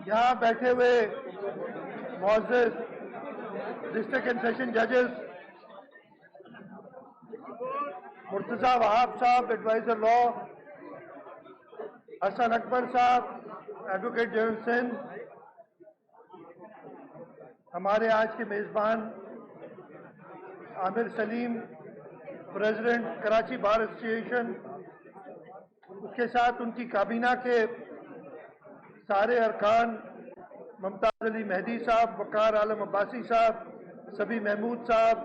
यहाँ बैठे हुए मौजूद डिस्ट्रिक्ट एंड सेशन जजेस, मुर्तजा वहाब साहब एडवाइजर लॉ, हसन अकबर साहब एडवोकेट जनरल सिंध, हमारे आज के मेज़बान Aamir Salim president Karachi bar association, उसके साथ उनकी काबीना के सारे अरकान, मुमताज़ अली मेहदी साहब, वकार आलम अब्बासी साहब, सबी महमूद साहब,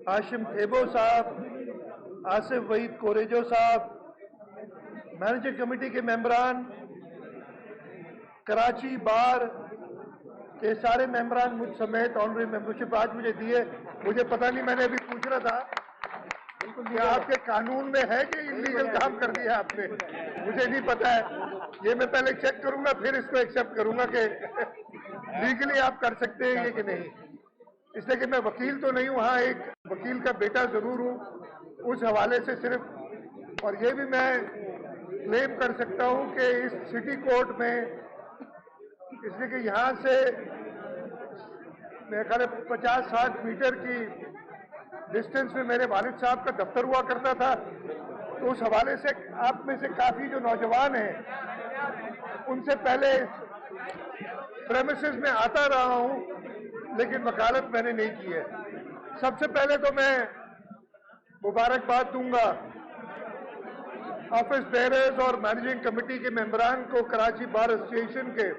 हाशिम थेबो साहब, आसिफ वहीद कोरेजो साहब, मैनेजिंग कमेटी के मेंबरान, कराची बार के सारे मेंबरान, मुझ समेत ऑनरेरी मेंबरशिप आज मुझे दिए। मुझे पता नहीं, मैंने अभी पूछ रहा था कि आपके कानून में है कि इलीगल काम कर दिया आपने, मुझे नहीं पता है। ये मैं पहले चेक करूंगा, फिर इसको एक्सेप्ट करूंगा कि लीगली आप कर सकते हैं ये कि नहीं। इसलिए कि मैं वकील तो नहीं हूं, हाँ एक वकील का बेटा जरूर हूं, उस हवाले से सिर्फ। और ये भी मैं क्लेम कर सकता हूं कि इस सिटी कोर्ट में, इसलिए कि यहाँ से मेरे ख्याल 50-60 मीटर की डिस्टेंस में मेरे वालिद साहब का दफ्तर हुआ करता था, तो उस हवाले से आप में से काफी जो नौजवान हैं उनसे पहले प्रेमिसेस में आता रहा हूं, लेकिन वकालत मैंने नहीं की है। सबसे पहले तो मैं मुबारकबाद दूंगा ऑफिस बेयरर्स और मैनेजिंग कमेटी के मेंबरान को कराची बार एसोसिएशन के,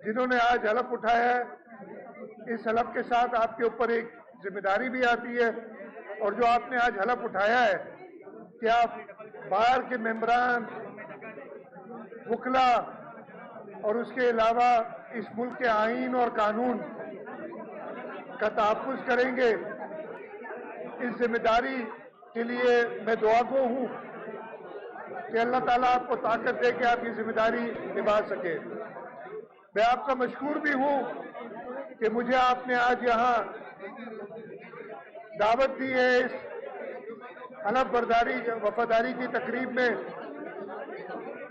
जिन्होंने आज हलफ उठाया है। इस हलफ के साथ आपके ऊपर एक जिम्मेदारी भी आती है, और जो आपने आज हलफ उठाया है कि आप बार के मेंबरान, वकला और उसके अलावा इस मुल्क के आईन और कानून का तहफ़्फ़ुज़ करेंगे, इस जिम्मेदारी के लिए मैं दुआगो हूँ कि अल्लाह ताला आपको ताकत दे कि आप ये जिम्मेदारी निभा सके। मैं आपका मशकूर भी हूँ कि मुझे आपने आज यहाँ दावत दी है इस हलफ बर्दारी वफादारी की तकरीब में,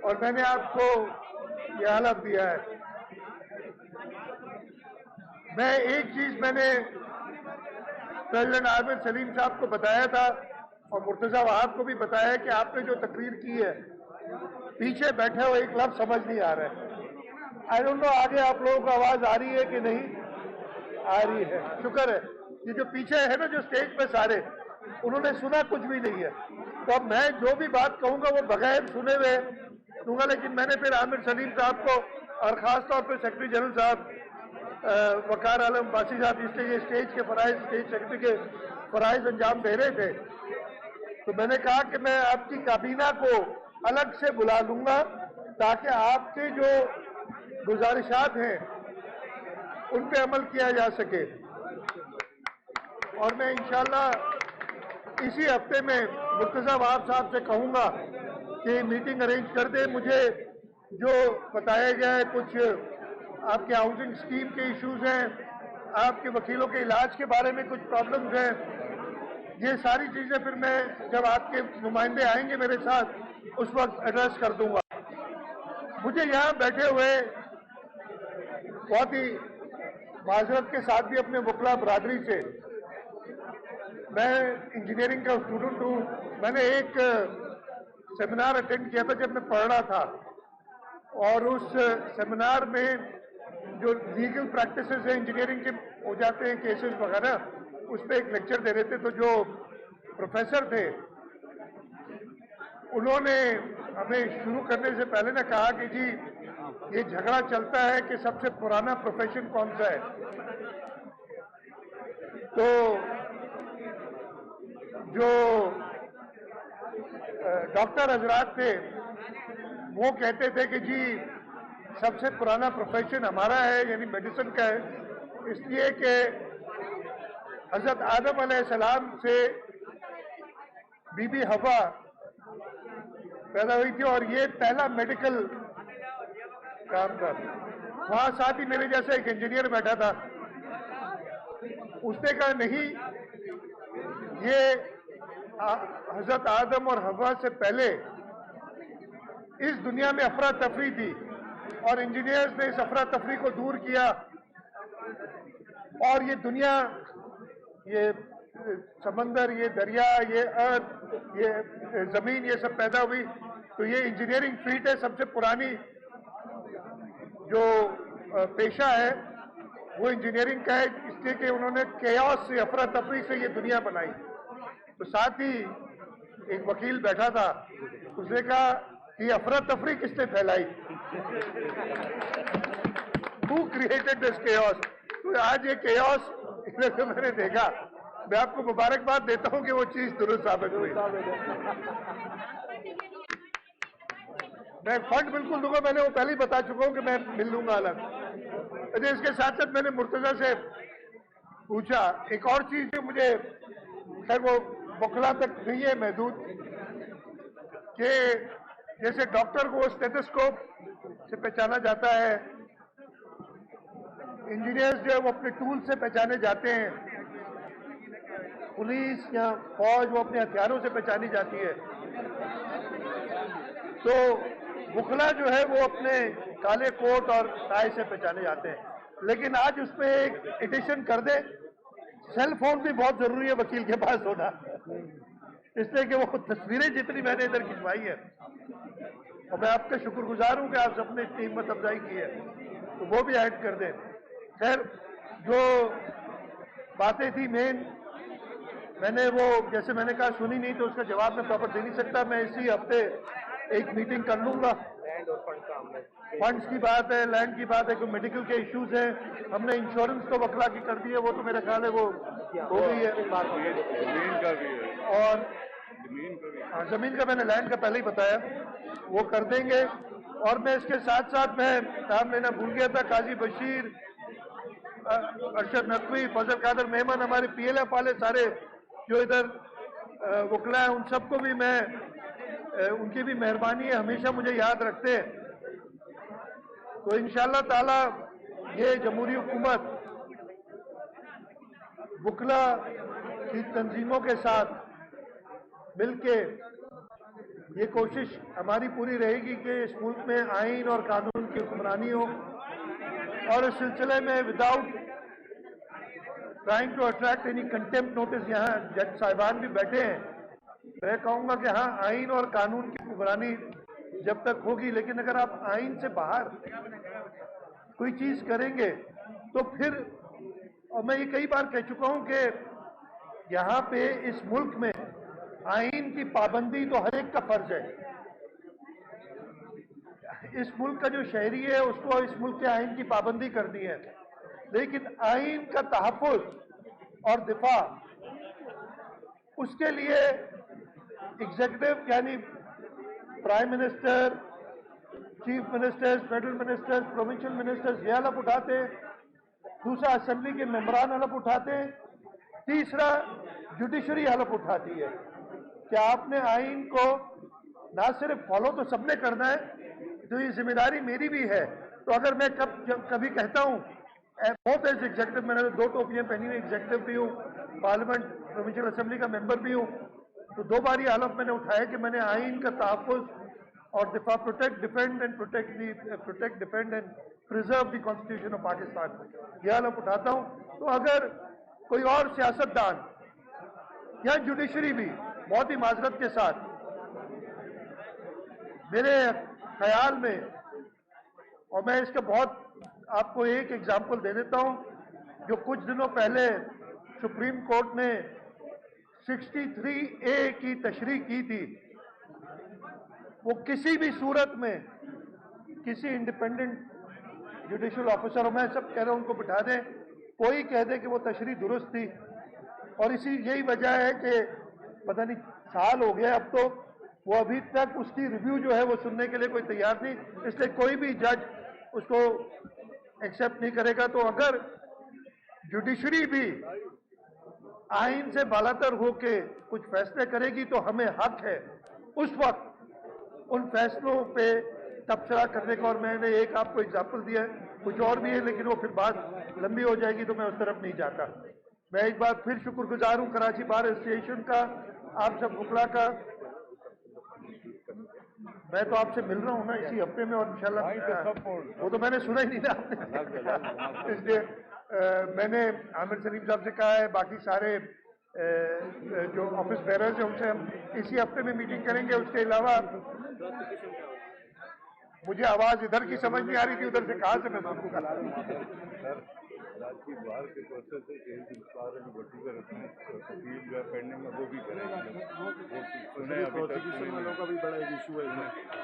और मैंने आपको यह हलफ दिया है। मैं एक चीज मैंने प्रेसिडेंट आमिर सलीम साहब को बताया था और मुर्तजा वहाब को भी बताया कि आपने जो तकरीर की है, पीछे बैठे हुए एक लफ्ज समझ नहीं आ रहा है। आई डोंट नो आगे आप लोगों को आवाज आ रही है कि नहीं आ रही है। शुक्र है, ये जो पीछे है ना, जो स्टेज पे सारे, उन्होंने सुना कुछ भी नहीं है। तो अब मैं जो भी बात कहूंगा वो बगैर सुने हुए दूंगा। लेकिन मैंने फिर आमिर सलीम साहब को और खास तौर पर सेक्रेटरी जनरल साहब वकार आलम अब्बासी साहब, जिससे ये स्टेज के फराइज, स्टेज सेक्रेटरी के फराइज अंजाम दे रहे थे, तो मैंने कहा कि मैं आपकी काबीना को अलग से बुला लूंगा ताकि आपके जो गुजारिशात हैं उन पे अमल किया जा सके। और मैं इंशाल्लाह इसी हफ्ते में मुर्तजा वहाब साहब से कहूंगा कि मीटिंग अरेंज कर दे। मुझे जो बताया गया है, कुछ आपके हाउसिंग स्कीम के इश्यूज हैं, आपके वकीलों के इलाज के बारे में कुछ प्रॉब्लम्स हैं, ये सारी चीजें फिर मैं जब आपके नुमाइंदे आएंगे मेरे साथ, उस वक्त एड्रेस कर दूंगा। मुझे यहाँ बैठे हुए बहुत ही माजरत के साथ भी अपने वकला बरादरी से, मैं इंजीनियरिंग का स्टूडेंट हूँ। मैंने एक सेमिनार अटेंड किया था जब मैं पढ़ रहा था, और उस सेमिनार में जो लीगल प्रैक्टिसेस है इंजीनियरिंग के हो जाते हैं, केसेस वगैरह, उस पर एक लेक्चर दे रहे थे। तो जो प्रोफेसर थे उन्होंने हमें शुरू करने से पहले ना कहा कि जी ये झगड़ा चलता है कि सबसे पुराना प्रोफेशन कौन सा है। तो जो डॉक्टर हजरात थे वो कहते थे कि जी सबसे पुराना प्रोफेशन हमारा है, यानी मेडिसिन का है, इसलिए कि हजरत आदम अलैहिस्सलाम से बीबी हवा पैदा हुई थी और ये पहला मेडिकल काम था। वहां साथ ही मेरे जैसा एक इंजीनियर बैठा था, उसने कहा नहीं, ये हजरत आदम और हवा से पहले इस दुनिया में अफरा तफरी थी, और इंजीनियर्स ने इस अफरा तफरी को दूर किया और ये दुनिया, ये समंदर, ये दरिया, ये अर्थ, ये जमीन, ये सब पैदा हुई। तो ये इंजीनियरिंग फीट है, सबसे पुरानी जो पेशा है वो इंजीनियरिंग का है, इसलिए कि उन्होंने केओस से, अफरा तफरी से ये दुनिया बनाई। तो साथ ही एक वकील बैठा था, उसने कहा कि अफरा तफरी किसने फैलाई, हु क्रिएटेड दिस केओस। तो आज ये केओस जो मैंने देखा, मैं आपको मुबारकबाद देता हूं कि वो चीज दुरुस्त साबित हुई। मैं फंड बिल्कुल दूंगा, मैंने वो पहले ही बता चुका हूं कि मैं मिल लूंगा अलग। अरे इसके साथ साथ मैंने मुर्तजा से पूछा एक और चीज जो मुझे, खैर वो बुखला तक नहीं है महदूद, कि जैसे डॉक्टर को स्टेथोस्कोप से पहचाना जाता है, इंजीनियर्स जो है वो अपने टूल से पहचाने जाते हैं, पुलिस या फौज वो अपने हथियारों से पहचानी जाती है, तो बुखला जो है वो अपने काले कोट और टाई से पहचाने जाते हैं। लेकिन आज उसमें एक एडिशन कर दे, सेल फोन भी बहुत जरूरी है वकील के पास होना, इसलिए कि वो तस्वीरें जितनी मैंने इधर खिंचवाई है, और मैं आपका शुक्रगुजार हूं कि आप सबने इतनी हिम्मत अफजाई की है, तो वो भी ऐड कर दें। खैर जो बातें थी मेन, मैंने वो जैसे मैंने कहा सुनी नहीं, तो उसका जवाब मैं प्रॉपर दे नहीं सकता। मैं इसी हफ्ते एक मीटिंग कर लूंगा। फंड्स की बात है, लैंड की बात है, कोई मेडिकल के इश्यूज हैं, हमने इंश्योरेंस तो वकला की कर दी है, वो तो मेरा ख्याल है वो हो गई है, जमीन का भी है, और जमीन का भी है। हाँ, जमीन का मैंने लैंड का पहले ही बताया, वो कर देंगे। और मैं इसके साथ साथ मैं नाम लेना भूल गया था, काजी बशीर, अरशद नकवी, फजल कादर मेमन, हमारे पीएलएफ वाले सारे जो इधर वकला है, उन सबको भी मैं, उनकी भी मेहरबानी है, हमेशा मुझे याद रखते हैं। तो इंशाअल्लाह ताला ये जमहूरी हुकूमत वकला की तंजीमों के साथ मिलके ये कोशिश हमारी पूरी रहेगी कि इस मुल्क में आइन और कानून की हुक्मरानी हो, और इस सिलसिले में without trying to attract any contempt notice, यहाँ जज साहिबान भी बैठे हैं, मैं कहूँगा कि हाँ, आइन और कानून की हुक्मरानी जब तक होगी, लेकिन अगर आप आइन से बाहर कोई चीज करेंगे तो फिर, और मैं ये कई बार कह चुका हूं कि यहाँ पे इस मुल्क में आइन की पाबंदी तो हर एक का फर्ज है। इस मुल्क का जो शहरी है उसको इस मुल्क के आइन की पाबंदी करनी है, लेकिन आइन का तहफ़्फ़ुज़ और दिफा, उसके लिए एग्जीक्यूटिव यानी prime minister, chief ministers, federal ministers, provincial ministers ये हलफ उठाते हैं, दूसरा असेंबली के मेंबरान हलफ उठाते हैं, तीसरा जुडिशरी हलफ उठाती है कि आपने आइन को ना सिर्फ फॉलो तो सबने करना है, तो ये जिम्मेदारी मेरी भी है। तो अगर मैं कभी कहता हूँ, बहुत एज एग्जीक्यूटिव, मैंने 2 टोपियां पहनी हुई, एग्जीक्यूटिव भी हूँ, पार्लियामेंट प्रोविंशियल असेंबली का मेंबर भी हूँ, तो 2 बार ये हलफ मैंने उठाया कि मैंने आइन का तहफ़्फ़ुज़ और दिफा, protect defend and preserve the constitution of Pakistan, यह हलफ उठाता हूँ। तो अगर कोई और सियासतदान या जुडिशरी भी बहुत ही माजरत के साथ, मेरे ख्याल में, और मैं इसका बहुत आपको एक एग्जाम्पल दे देता हूं, जो कुछ दिनों पहले सुप्रीम कोर्ट ने 63A की तशरीह की थी, वो किसी भी सूरत में किसी इंडिपेंडेंट जुडिशियल ऑफिसर, मैं सब कह रहा हूं उनको बिठा दें, कोई कह दे कि वो तशरीह दुरुस्त थी, और यही वजह है कि पता नहीं साल हो गया अब, तो वो अभी तक उसकी रिव्यू जो है वो सुनने के लिए कोई तैयार नहीं, इसलिए कोई भी जज उसको एक्सेप्ट नहीं करेगा। तो अगर जुडिशरी भी आइन से बालातर होके कुछ फैसले करेगी तो हमें हक है उस वक्त उन फैसलों पे तबसरा करने का। और मैंने एक आपको एग्जाम्पल दिया है, कुछ और भी है, लेकिन वो फिर बात लंबी हो जाएगी तो मैं उस तरफ नहीं जाता। मैं एक बार फिर शुक्रगुजार हूं कराची बार एसोसिएशन का, आप सब वकला का, मैं तो आपसे मिल रहा हूँ ना इसी हफ्ते में, और इंशाल्लाह वो तो मैंने सुना ही नहीं था आपने, इसलिए मैंने आमिर सलीम साहब से कहा है, बाकी सारे जो ऑफिस बेरर्स हैं उनसे हम इसी हफ्ते में मीटिंग करेंगे। उसके अलावा मुझे आवाज इधर की समझ नहीं आ रही थी, उधर से कहाँ से मैं सुनूंगा। राजकीय बाहर के प्रोसेस है कि सारे में भर्ती कर रखते हैं, अपील जो है पेंडिंग में वो भी करेंगे। वो सुने अभी तक सुने वालों का भी बड़ा एक इशू है,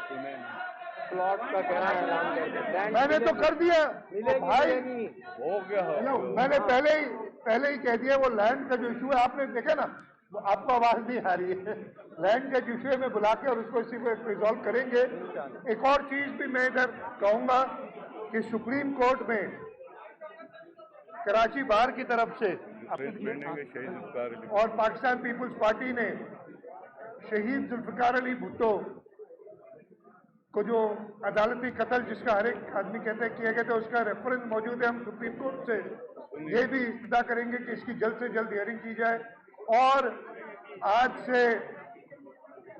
सुने प्लॉट का कहना ऐलान कर दिया, मैंने तो कर दिया भाई, हो गया। मैंने पहले ही कह दिया। वो लैंड का जो इशू है, आपने देखा ना, वो आपको आवाज नहीं आ रही है। लैंड के इशू में बुला के और उसको इसी को रिजॉल्व करेंगे। एक और चीज भी मैं इधर कहूंगा कि सुप्रीम कोर्ट में कराची बार की तरफ से और पाकिस्तान पीपुल्स पार्टी ने शहीद जुल्फिकार अली भुट्टो को जो अदालती कत्ल जिसका हर एक आदमी कहते हैं किया गया था, उसका रेफरेंस मौजूद है। हम सुप्रीम कोर्ट से ये भी इस्तदा करेंगे कि इसकी जल्द से जल्द हियरिंग की जाए और आज से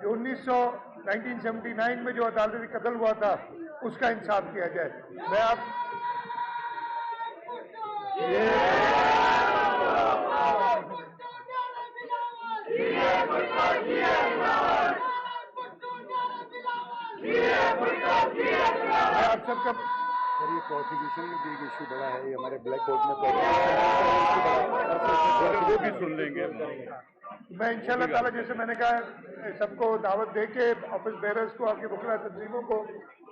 जो 1979 में जो अदालती कत्ल हुआ था उसका इंसाफ किया जाए। मैं आप आप सबका सर ये प्रोसिक्यूशन में भी इशू बड़ा है, ये हमारे ब्लैक बोर्ड में वो भी सुन लेंगे। मैं इंशाल्लाह ताला जैसे मैंने कहा सबको दावत दे के ऑफिस बेरर्स को, आपकी वकला तंजीमों को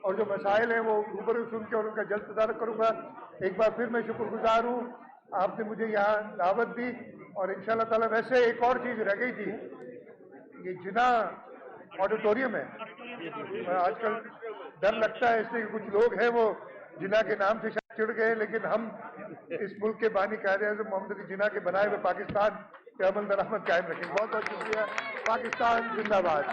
और जो मसाइल हैं वो रूबरू सुन के और उनका जल्द तदारक करूंगा। एक बार फिर मैं शुक्रगुजार हूँ, आपने मुझे यहाँ दावत दी। और इंशाल्लाह ताला वैसे एक और चीज़ रह गई थी, ये जिना ऑडिटोरियम है, आजकल डर लगता है इसलिए कुछ लोग हैं वो जिना के नाम से चिढ़ गए, लेकिन हम इस मुल्क के बानी कायदे-ए-आज़म मोहम्मद अली जिना के बनाए हुए पाकिस्तान के अमल दरामद कायम रखेंगे। बहुत बहुत शुक्रिया। पाकिस्तान जिंदाबाद।